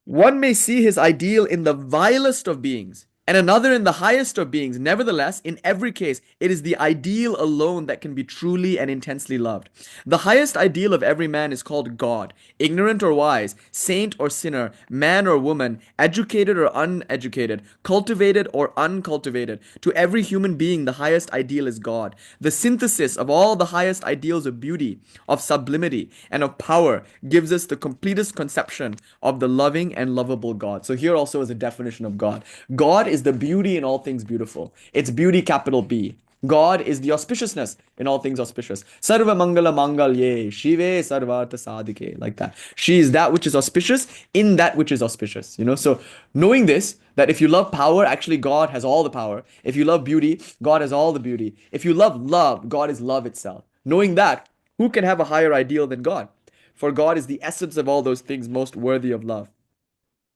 One may see his ideal in the vilest of beings, and another in the highest of beings. Nevertheless, in every case, it is the ideal alone that can be truly and intensely loved. The highest ideal of every man is called God. Ignorant or wise, saint or sinner, man or woman, educated or uneducated, cultivated or uncultivated, to every human being, the highest ideal is God. The synthesis of all the highest ideals of beauty, of sublimity, and of power gives us the completest conception of the loving and lovable God. So here also is a definition of God. God is the beauty in all things beautiful. It's beauty, capital B. God is the auspiciousness in all things auspicious. Sarva Mangala Mangalye, Shive Sarvartha Sadhike, like that. She is that which is auspicious in that which is auspicious. So knowing this, that if you love power, actually God has all the power. If you love beauty, God has all the beauty. If you love love, God is love itself. Knowing that, who can have a higher ideal than God? For God is the essence of all those things most worthy of love.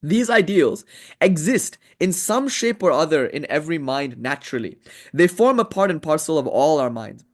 These ideals exist in some shape or other in every mind naturally. They form a part and parcel of all our minds.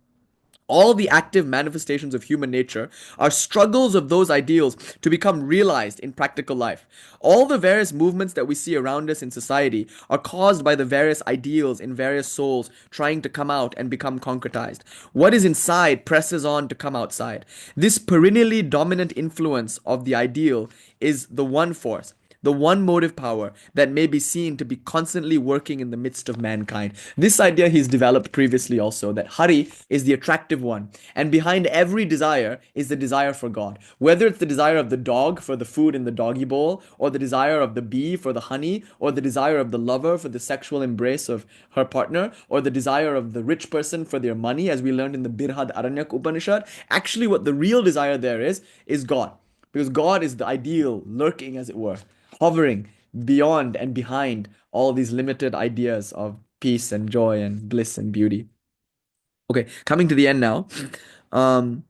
All the active manifestations of human nature are struggles of those ideals to become realized in practical life. All the various movements that we see around us in society are caused by the various ideals in various souls trying to come out and become concretized. What is inside presses on to come outside. This perennially dominant influence of the ideal is the one force, the one motive power that may be seen to be constantly working in the midst of mankind. This idea he's developed previously also, that Hari is the attractive one, and behind every desire is the desire for God. Whether it's the desire of the dog for the food in the doggy bowl, or the desire of the bee for the honey, or the desire of the lover for the sexual embrace of her partner, or the desire of the rich person for their money, as we learned in the Birhad Aranyak Upanishad, actually what the real desire there is God. Because God is the ideal lurking, as it were, hovering beyond and behind all these limited ideas of peace and joy and bliss and beauty. Okay, coming to the end now. Um,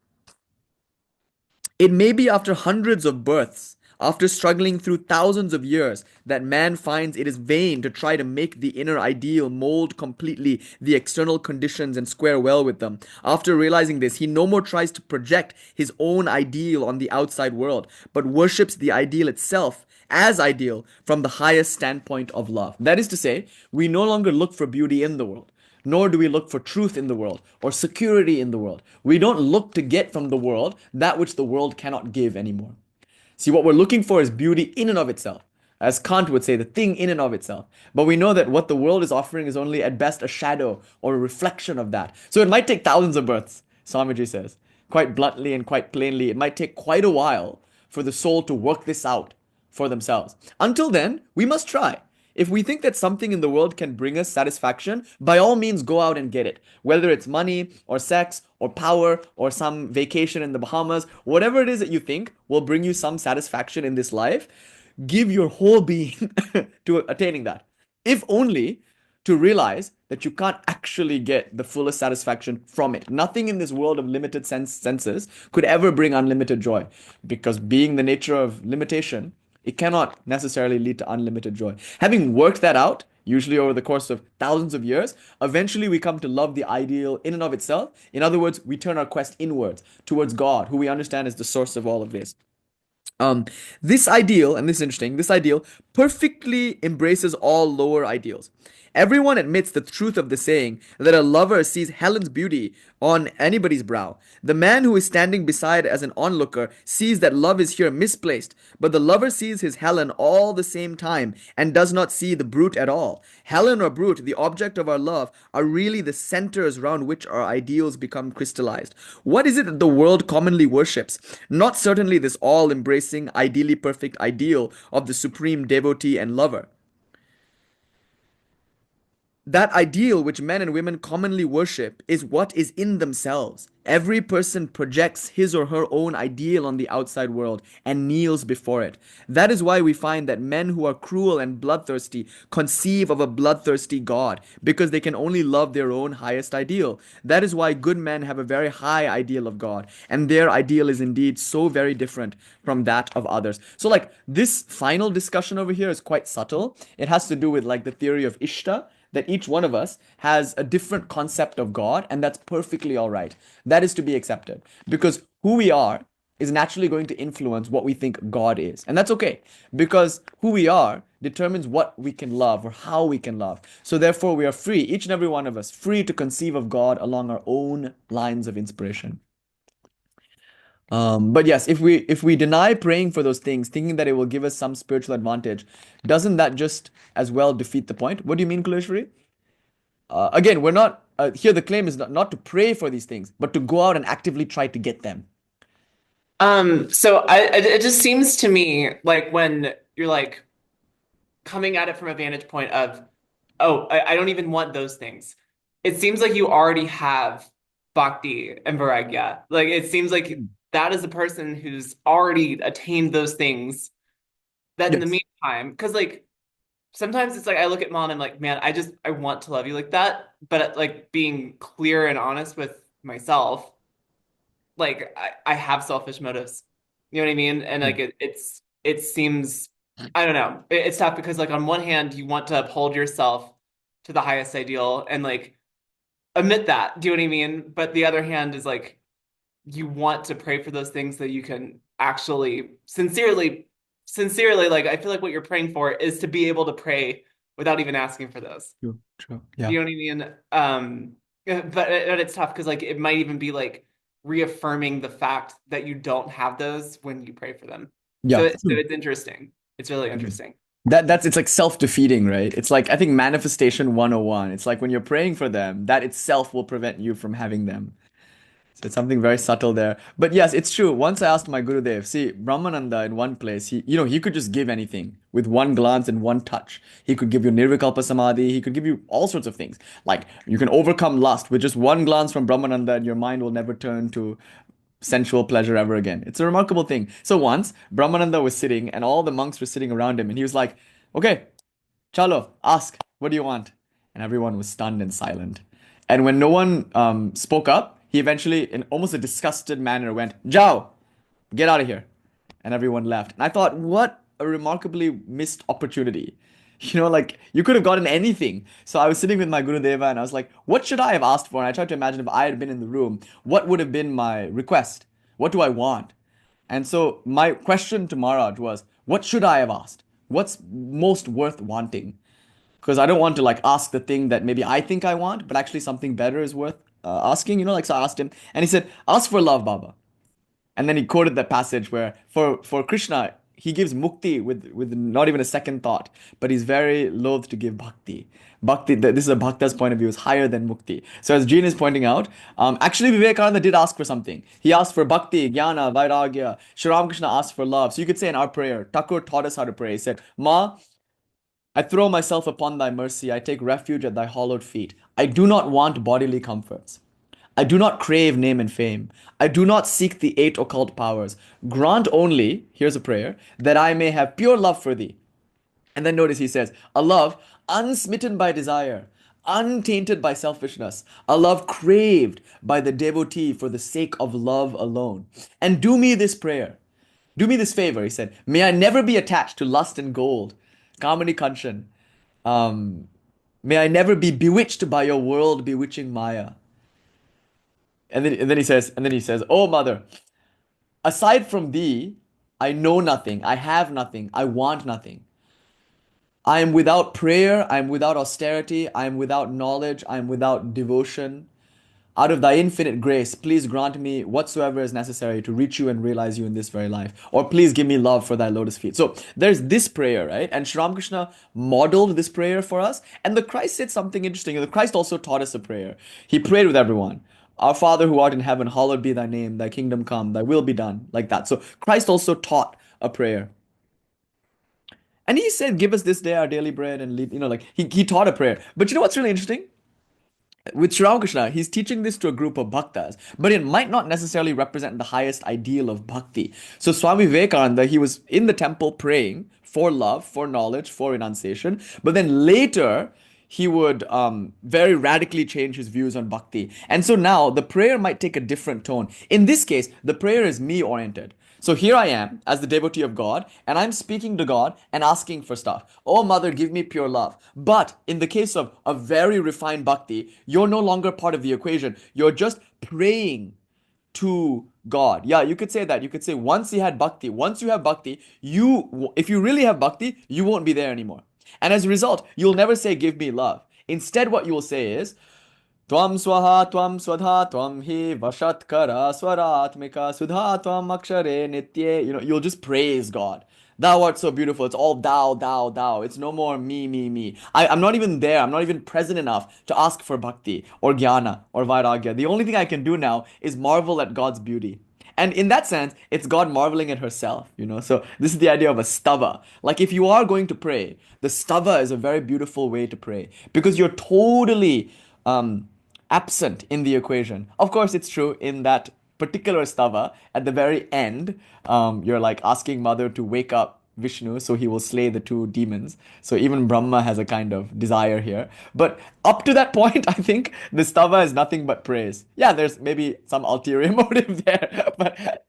it may be after hundreds of births, after struggling through thousands of years, that man finds it is vain to try to make the inner ideal mold completely the external conditions and square well with them. After realizing this, he no more tries to project his own ideal on the outside world, but worships the ideal itself as ideal from the highest standpoint of love. That is to say, we no longer look for beauty in the world, nor do we look for truth in the world or security in the world. We don't look to get from the world that which the world cannot give anymore. See, what we're looking for is beauty in and of itself. As Kant would say, the thing in and of itself. But we know that what the world is offering is only at best a shadow or a reflection of that. So it might take thousands of births, Swamiji says. Quite bluntly and quite plainly, it might take quite a while for the soul to work this out for themselves. Until then, we must try. If we think that something in the world can bring us satisfaction, by all means go out and get it. Whether it's money or sex or power or some vacation in the Bahamas, whatever it is that you think will bring you some satisfaction in this life, give your whole being to attaining that. If only to realize that you can't actually get the fullest satisfaction from it. Nothing in this world of limited senses could ever bring unlimited joy, because being the nature of limitation, it cannot necessarily lead to unlimited joy. Having worked that out, usually over the course of thousands of years, eventually we come to love the ideal in and of itself. In other words, we turn our quest inwards towards God, who we understand is the source of all of this. Um, this ideal, and this is interesting, this ideal perfectly embraces all lower ideals. Everyone admits the truth of the saying that a lover sees Helen's beauty on anybody's brow. The man who is standing beside as an onlooker sees that love is here misplaced, but the lover sees his Helen all the same time and does not see the brute at all. Helen or brute, the object of our love, are really the centers round which our ideals become crystallized. What is it that the world commonly worships? Not certainly this all embracing, ideally perfect ideal of the supreme devotee and lover. That ideal which men and women commonly worship is what is in themselves. Every person projects his or her own ideal on the outside world and kneels before it. That is why we find that men who are cruel and bloodthirsty conceive of a bloodthirsty God, because they can only love their own highest ideal. That is why good men have a very high ideal of God, and their ideal is indeed so very different from that of others. So, like, this final discussion over here is quite subtle. It has to do with, like, the theory of Ishta, that each one of us has a different concept of God, and that's perfectly all right. That is to be accepted, because who we are is naturally going to influence what we think God is. And that's okay, because who we are determines what we can love or how we can love. So therefore, we are free, each and every one of us, free to conceive of God along our own lines of inspiration. But yes, if we deny praying for those things, thinking that it will give us some spiritual advantage, doesn't that just as well defeat the point? What do you mean, Kuleshwari? Again, we're not here. The claim is not to pray for these things, but to go out and actively try to get them. So it just seems to me like when you're like coming at it from a vantage point of, oh, I don't even want those things. it seems like you already have bhakti and vairagya. Like it seems like Mm. that is a person who's already attained those things. That in the Yes. meantime, because like sometimes it's like I look at mom and I'm like, man, I want to love you like that, but like being clear and honest with myself, like I have selfish motives. You know what I mean? And Yeah. like it seems I don't know. It's tough because like on one hand you want to uphold yourself to the highest ideal and like admit that. Do you know what I mean? But the other hand is like you want to pray for those things that you can actually sincerely like I feel like what you're praying for is to be able to pray without even asking for those. True. True. Do Yeah. you know what I mean? But it's tough because like it might even be like reaffirming the fact that you don't have those when you pray for them. So Yeah. so it's interesting. It's really Mm. interesting. That's it's like self-defeating, right? It's like I think manifestation 101. It's like when you're praying for them, that itself will prevent you from having them. So it's something very subtle there. But yes, it's true. Once I asked my Gurudev, see, Brahmananda in one place, he could just give anything with one glance and one touch. He could give you Nirvikalpa Samadhi. He could give you all sorts of things. Like you can overcome lust with just one glance from Brahmananda and your mind will never turn to sensual pleasure ever again. It's a remarkable thing. So once, Brahmananda was sitting and all the monks were sitting around him and he was like, okay, Chalo, ask, what do you want? And everyone was stunned and silent. And when no one spoke up, he eventually, in almost a disgusted manner, went, Jao, get out of here. And everyone left. And I thought, what a remarkably missed opportunity. Like you could have gotten anything. So I was sitting with my Guru Deva and I was like, what should I have asked for? And I tried to imagine if I had been in the room, what would have been my request? What do I want? And so my question to Maharaj was, what should I have asked? What's most worth wanting? Because I don't want to like ask the thing that maybe I think I want, but actually something better is worth asking. Like so I asked him, and he said, "Ask for love, Baba." And then he quoted that passage where for Krishna he gives mukti with not even a second thought, but he's very loath to give bhakti. Bhakti, this is a bhakta's point of view, is higher than mukti. So as Jean is pointing out, actually Vivekananda did ask for something. He asked for bhakti, jnana, vairagya. Sri Ramakrishna asked for love. So you could say in our prayer, Thakur taught us how to pray. He said, Ma, I throw myself upon thy mercy. I take refuge at thy hallowed feet. I do not want bodily comforts. I do not crave name and fame. I do not seek the eight occult powers. Grant only, here's a prayer, that I may have pure love for thee. And then notice he says, a love unsmitten by desire, untainted by selfishness, a love craved by the devotee for the sake of love alone. And do me this prayer. Do me this favor, he said. May I never be attached to lust and gold, Kamani Kanchan. Um, may I never be bewitched by your world bewitching Maya. And then he says, Oh mother, aside from thee, I know nothing, I have nothing, I want nothing. I am without prayer, I am without austerity, I am without knowledge, I am without devotion. Out of thy infinite grace, please grant me whatsoever is necessary to reach you and realize you in this very life. Or please give me love for thy lotus feet. So there's this prayer, right? And Sri Ramakrishna modeled this prayer for us. And the Christ said something interesting. The Christ also taught us a prayer. He prayed with everyone. Our Father who art in heaven, hallowed be thy name, thy kingdom come, thy will be done. Like that. So Christ also taught a prayer. And he said, give us this day our daily bread and lead, like he taught a prayer. But you know what's really interesting? With Sri Ramakrishna, he's teaching this to a group of bhaktas, but it might not necessarily represent the highest ideal of bhakti. So Swami Vivekananda, he was in the temple praying for love, for knowledge, for renunciation, but then later he would very radically change his views on bhakti. And so now the prayer might take a different tone. In this case, the prayer is me oriented. So here I am as the devotee of God, and I'm speaking to God and asking for stuff. Oh, mother, give me pure love. But in the case of a very refined bhakti, you're no longer part of the equation. You're just praying to God. Yeah, you could say that. You could say once you have bhakti, if you really have bhakti, you won't be there anymore. And as a result, you'll never say, give me love. Instead, what you will say is, Tvam swaha tvam swadha tvam hi vashatkara swaratmika sudha tvam akshare nitye. You'll just praise God. Thou art so beautiful. It's all thou, thou, thou. It's no more me, me, me. I'm not even there. I'm not even present enough to ask for bhakti or jnana or vairagya. The only thing I can do now is marvel at God's beauty. And in that sense, it's God marveling at herself. So this is the idea of a stava. Like if you are going to pray, the stava is a very beautiful way to pray because you're totally absent in the equation. Of course, it's true in that particular stava at the very end, you're like asking mother to wake up Vishnu so he will slay the two demons. So even Brahma has a kind of desire here. But up to that point, I think the stava is nothing but praise. Yeah, there's maybe some ulterior motive there, but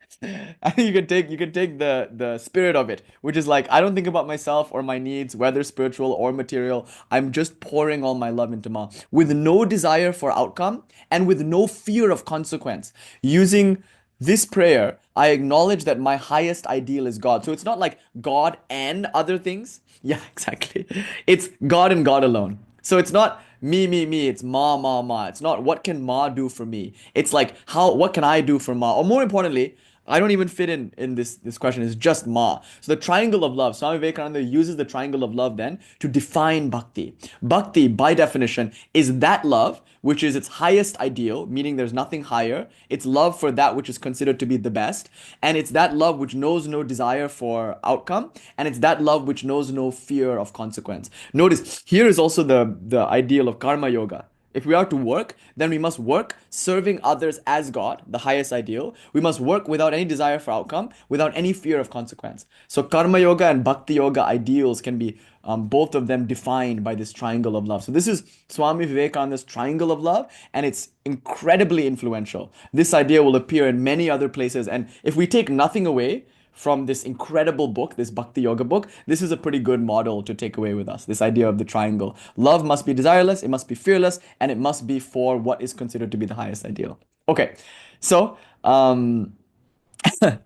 I think you can take the spirit of it, which is like I don't think about myself or my needs, whether spiritual or material. I'm just pouring all my love into Ma with no desire for outcome and with no fear of consequence. Using this prayer, I acknowledge that my highest ideal is God. So it's not like God and other things. Yeah, exactly. It's God and God alone. So it's not me, me, me. It's Ma, Ma, Ma. It's not what can Ma do for me. It's like what can I do for Ma? Or more importantly, I don't even fit in this question. It's just Ma. So the triangle of love. Swami Vivekananda uses the triangle of love then to define bhakti. Bhakti, by definition, is that love which is its highest ideal, meaning there's nothing higher. It's love for that which is considered to be the best, and it's that love which knows no desire for outcome, and it's that love which knows no fear of consequence. Notice here is also the ideal of karma yoga. If we are to work, then we must work serving others as God, the highest ideal. We must work without any desire for outcome, without any fear of consequence. So, karma yoga and bhakti yoga ideals can be both of them defined by this triangle of love. So, this is Swami Vivekananda's triangle of love, and it's incredibly influential. This idea will appear in many other places. And if we take nothing away, from this incredible book, this Bhakti Yoga book, this is a pretty good model to take away with us. This idea of the triangle. Love must be desireless, it must be fearless, and it must be for what is considered to be the highest ideal. Okay, so I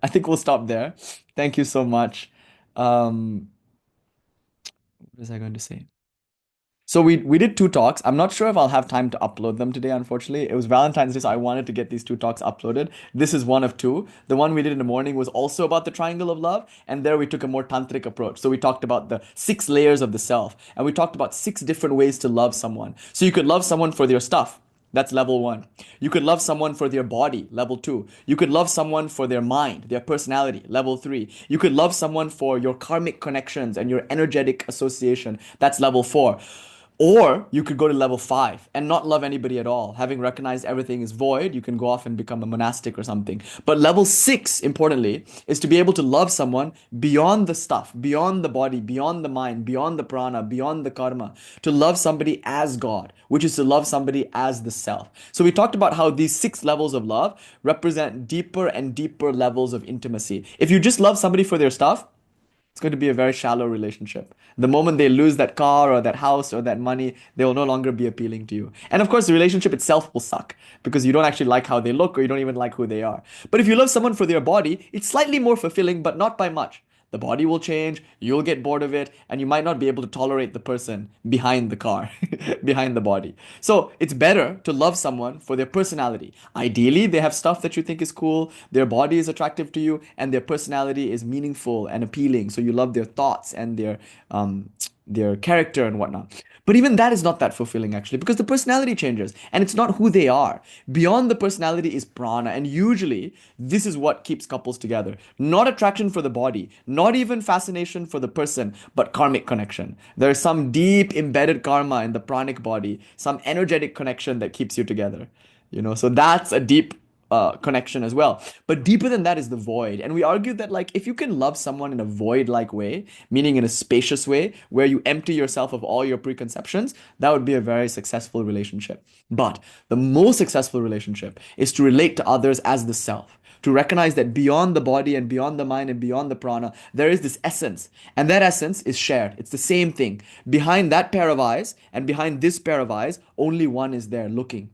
think we'll stop there. Thank you so much. What was I going to say? So we did two talks. I'm not sure if I'll have time to upload them today, unfortunately. It was Valentine's Day, so I wanted to get these two talks uploaded. This is one of two. The one we did in the morning was also about the triangle of love, and there we took a more tantric approach. So we talked about the six layers of the self, and we talked about six different ways to love someone. So you could love someone for their stuff. That's level one. You could love someone for their body, level two. You could love someone for their mind, their personality, level three. You could love someone for your karmic connections and your energetic association, that's level four. Or you could go to level five and not love anybody at all. Having recognized everything is void, you can go off and become a monastic or something. But level six, importantly, is to be able to love someone beyond the stuff, beyond the body, beyond the mind, beyond the prana, beyond the karma. To love somebody as God, which is to love somebody as the self. So we talked about how these six levels of love represent deeper and deeper levels of intimacy. If you just love somebody for their stuff, it's going to be a very shallow relationship. The moment they lose that car or that house or that money, they will no longer be appealing to you. And of course, the relationship itself will suck because you don't actually like how they look or you don't even like who they are. But if you love someone for their body, it's slightly more fulfilling, but not by much. The body will change, you'll get bored of it, and you might not be able to tolerate the person behind the car, behind the body. So it's better to love someone for their personality. Ideally, they have stuff that you think is cool, their body is attractive to you, and their personality is meaningful and appealing. So you love their thoughts and their character and whatnot. But even that is not that fulfilling actually because the personality changes and it's not who they are. Beyond the personality is prana, and usually this is what keeps couples together. Not attraction for the body, not even fascination for the person, but karmic connection. There is some deep embedded karma in the pranic body, some energetic connection that keeps you together. So that's a deep connection as well. But deeper than that is the void. And we argued that, like, if you can love someone in a void like way, meaning in a spacious way, where you empty yourself of all your preconceptions, that would be a very successful relationship. But the most successful relationship is to relate to others as the self. To recognize that beyond the body and beyond the mind and beyond the prana, there is this essence. And that essence is shared. It's the same thing. Behind that pair of eyes and behind this pair of eyes, only one is there looking,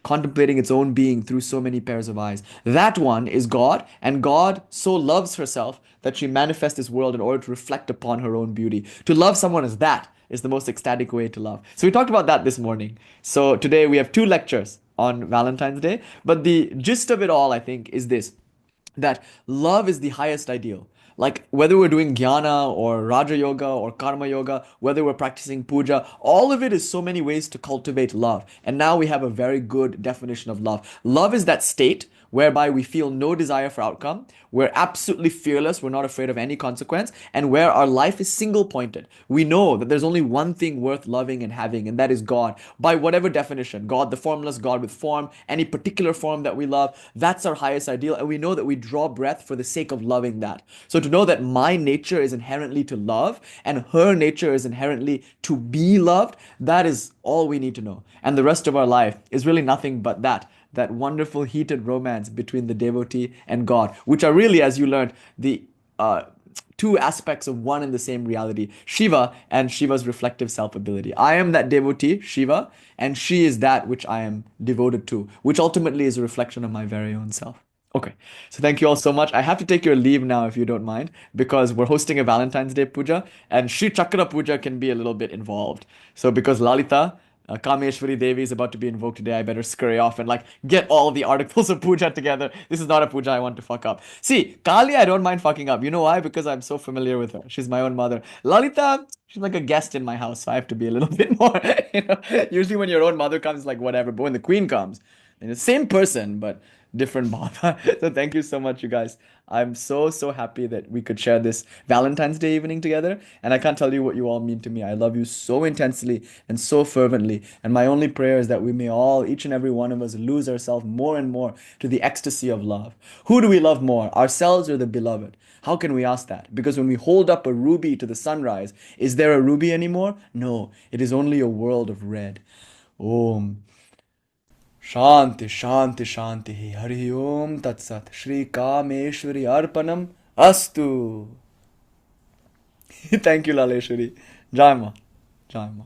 contemplating its own being through so many pairs of eyes. That one is God, and God so loves herself that she manifests this world in order to reflect upon her own beauty. To love someone as that is the most ecstatic way to love. So we talked about that this morning. So today we have two lectures on Valentine's Day, but the gist of it all, I think, is this, that love is the highest ideal. Like whether we're doing jnana or raja yoga or karma yoga, whether we're practicing puja, all of it is so many ways to cultivate love. And now we have a very good definition of love. Love is that state whereby we feel no desire for outcome, we're absolutely fearless, we're not afraid of any consequence, and where our life is single pointed. We know that there's only one thing worth loving and having, and that is God. By whatever definition, God, the formless, God with form, any particular form that we love, that's our highest ideal, and we know that we draw breath for the sake of loving that. So to know that my nature is inherently to love, and her nature is inherently to be loved, that is all we need to know. And the rest of our life is really nothing but that wonderful heated romance between the devotee and God, which are really, as you learned, the uh, two aspects of one and the same reality, Shiva and Shiva's reflective self ability. I am that devotee, Shiva, and she is that which I am devoted to, which ultimately is a reflection of my very own self. Okay, so thank you all so much. I have to take your leave now if you don't mind, because we're hosting a Valentine's Day puja, and Sri Chakra puja can be a little bit involved. So because Lalita, Kameshwari Devi is about to be invoked today. I better scurry off and like get all the articles of puja together. This is not a puja I want to fuck up. See, Kali, I don't mind fucking up. You know why? Because I'm so familiar with her. She's my own mother. Lalita, she's like a guest in my house, so I have to be a little bit more. You know, usually when your own mother comes, it's like whatever. But when the queen comes, and it's the same person, but different bhava. So thank you so much, you guys. I'm so happy that we could share this Valentine's Day evening together. And I can't tell you what you all mean to me. I love you so intensely and so fervently. And my only prayer is that we may all, each and every one of us, lose ourselves more and more to the ecstasy of love. Who do we love more, ourselves or the beloved? How can we ask that? Because when we hold up a ruby to the sunrise, is there a ruby anymore? No, it is only a world of red. Om. Shanti, Shanti, Shanti. Hari Om Tat Sat. Shri Kameshwari Arpanam Astu. Thank you, Laleshwari. Jai Ma. Jai Ma.